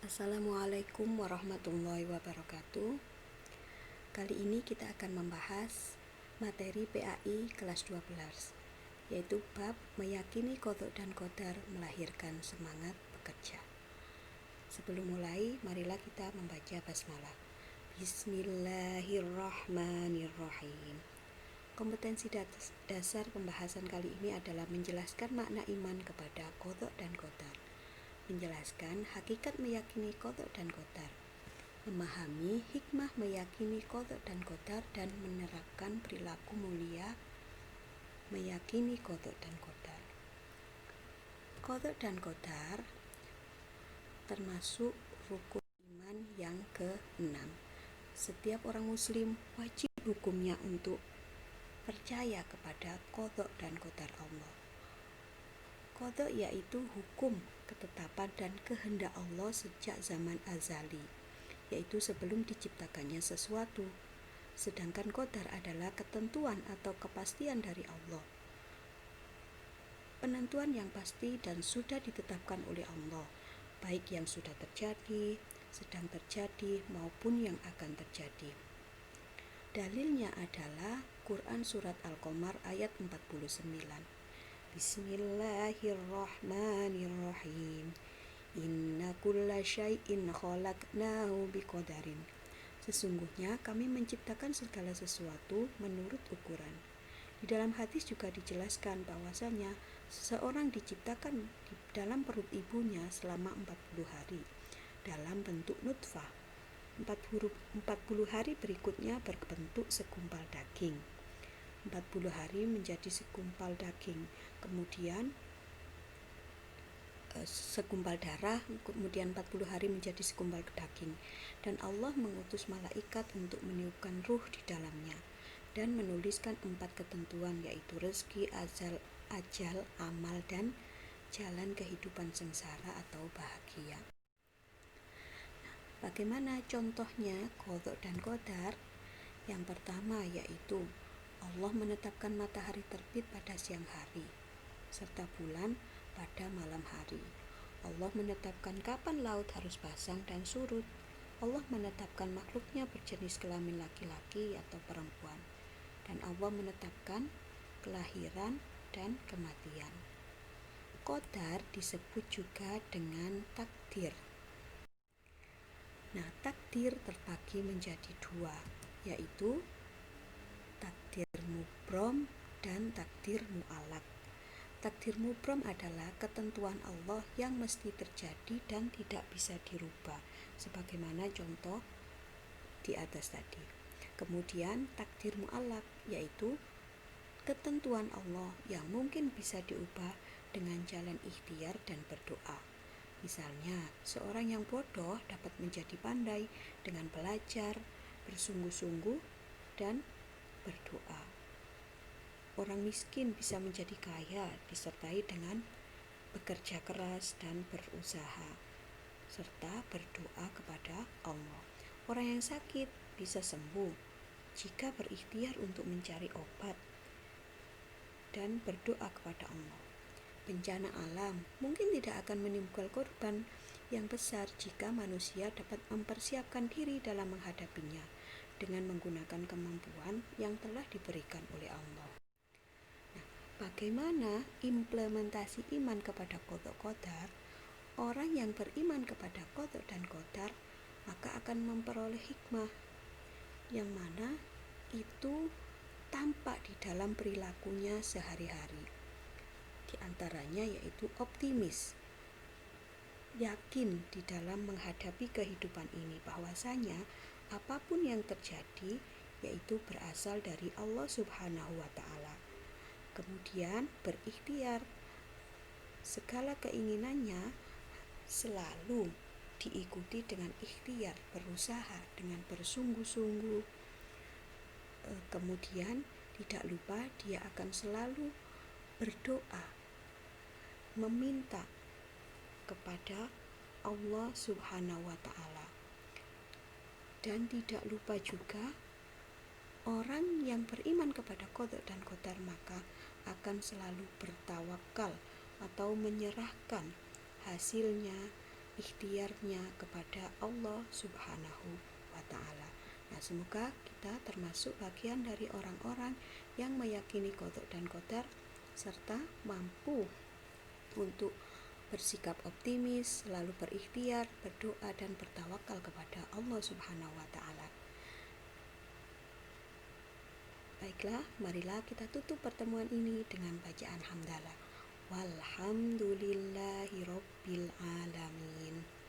Assalamualaikum warahmatullahi wabarakatuh. Kali ini kita akan membahas materi PAI kelas 12, yaitu bab meyakini qadha dan qadar melahirkan semangat bekerja. Sebelum mulai, marilah kita membaca basmalah. Bismillahirrahmanirrahim. Kompetensi dasar pembahasan kali ini adalah menjelaskan makna iman kepada qadha dan qadar, menjelaskan hakikat meyakini qadha dan qadar, memahami hikmah meyakini qadha dan qadar, dan menerapkan perilaku mulia meyakini qadha dan qadar. Qadha dan qadar termasuk rukun iman yang ke-6. Setiap orang muslim wajib hukumnya untuk percaya kepada qadha dan qadar Allah. Qadha yaitu hukum, ketetapan dan kehendak Allah sejak zaman azali, yaitu sebelum diciptakannya sesuatu. Sedangkan qadar adalah ketentuan atau kepastian dari Allah, penentuan yang pasti dan sudah ditetapkan oleh Allah, baik yang sudah terjadi, sedang terjadi maupun yang akan terjadi. Dalilnya adalah Quran Surat Al-Qamar ayat 49. Bismillahirrahmanirrahim. Inna kulla syai'in khalaqnahu biqadarin. Sesungguhnya kami menciptakan segala sesuatu menurut ukuran. Di dalam hadis juga dijelaskan bahwasanya seseorang diciptakan di dalam perut ibunya selama 40 hari dalam bentuk nutfah. 40 hari berikutnya berbentuk segumpal daging. 40 hari menjadi segumpal daging, kemudian segumpal darah, kemudian 40 hari menjadi segumpal daging. Dan Allah mengutus malaikat untuk meniupkan ruh di dalamnya dan menuliskan 4 ketentuan, yaitu rezeki, ajal, amal, dan jalan kehidupan sengsara atau bahagia. Bagaimana contohnya qadha dan qadar? Yang pertama yaitu Allah menetapkan matahari terbit pada siang hari serta bulan pada malam hari. Allah menetapkan kapan laut harus pasang dan surut. Allah menetapkan makhluknya berjenis kelamin laki-laki atau perempuan. Dan Allah menetapkan kelahiran dan kematian. Qadar disebut juga dengan takdir. Nah, takdir terbagi menjadi 2, yaitu takdir mubrom dan takdir mu'allaq. Takdir mubrom adalah ketentuan Allah yang mesti terjadi dan tidak bisa dirubah, sebagaimana contoh di atas tadi. Kemudian takdir mu'allaq yaitu ketentuan Allah yang mungkin bisa diubah dengan jalan ikhtiar dan berdoa. Misalnya, seorang yang bodoh dapat menjadi pandai dengan belajar, bersungguh-sungguh, dan berdoa. Orang miskin bisa menjadi kaya disertai dengan bekerja keras dan berusaha, serta berdoa kepada Allah. Orang yang sakit bisa sembuh jika berikhtiar untuk mencari obat dan berdoa kepada Allah. Bencana alam mungkin tidak akan menimbulkan korban yang besar jika manusia dapat mempersiapkan diri dalam menghadapinya dengan menggunakan kemampuan yang telah diberikan oleh Allah. Nah, bagaimana implementasi iman kepada qadha qadar? Orang yang beriman kepada qadha dan qadar maka akan memperoleh hikmah yang mana itu tampak di dalam perilakunya sehari-hari. Di antaranya yaitu optimis, yakin di dalam menghadapi kehidupan ini bahwasanya apapun yang terjadi yaitu berasal dari Allah Subhanahu wa Ta'ala. Kemudian berikhtiar, segala keinginannya selalu diikuti dengan ikhtiar, berusaha dengan bersungguh-sungguh. Kemudian tidak lupa dia akan selalu berdoa, meminta kepada Allah Subhanahu wa Ta'ala. Dan tidak lupa juga orang yang beriman kepada qadha dan qadar maka akan selalu bertawakal atau menyerahkan hasilnya ikhtiarnya kepada Allah Subhanahu wa Ta'ala. Nah, semoga kita termasuk bagian dari orang-orang yang meyakini qada dan qadar serta mampu untuk bersikap optimis, selalu berikhtiar, berdoa dan bertawakal kepada Allah Subhanahu wa Ta'ala. Baiklah, marilah kita tutup pertemuan ini dengan bacaan hamdalah. Walhamdulillahirabbil alamin.